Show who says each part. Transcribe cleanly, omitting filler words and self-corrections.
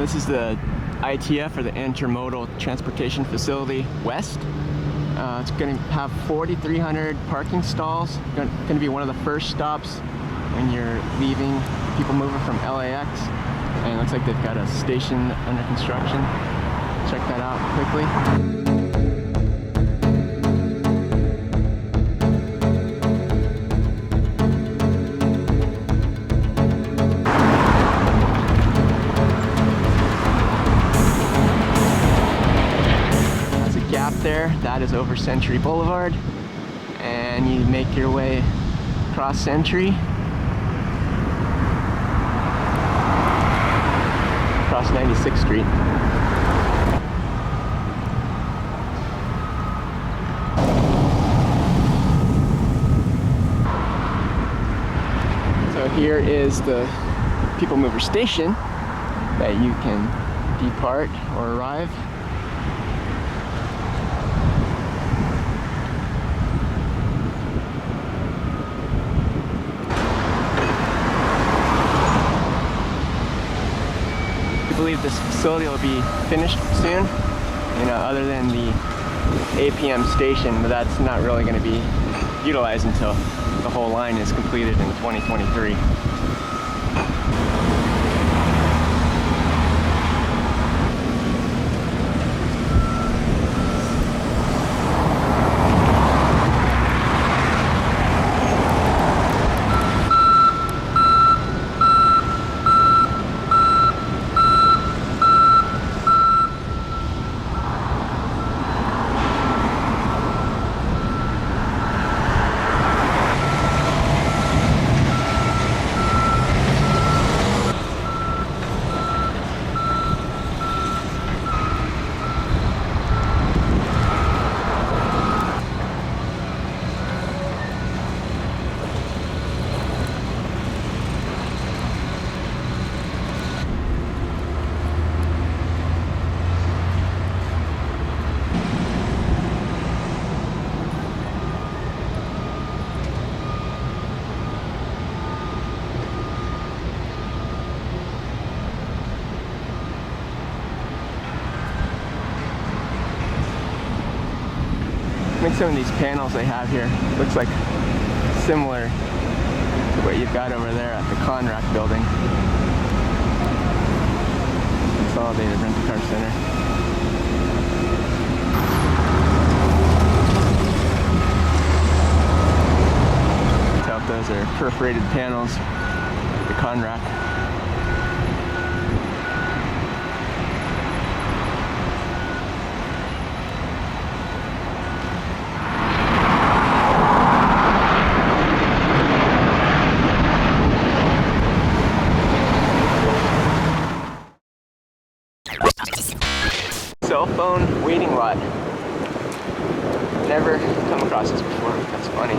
Speaker 1: This is the ITF, or the Intermodal Transportation Facility West. It's going to have 4,300 parking stalls. Going to be one of the first stops when you're leaving, people moving from LAX. And it looks like they've got a station under construction. Check that out quickly. There, that is over Century Boulevard, and you make your way across Century, across 96th Street. So here is the people mover station that you can depart or arrive. I believe this facility will be finished soon, other than the 8 p.m. station, but that's not really going to be utilized until the whole line is completed in 2023. I think some of these panels they have here looks like similar to what you've got over there at the ConRAC building. Consolidated Rent A-Car Center. Tell if those are perforated panels at the ConRAC. Cell phone waiting lot. Never come across this before. That's funny.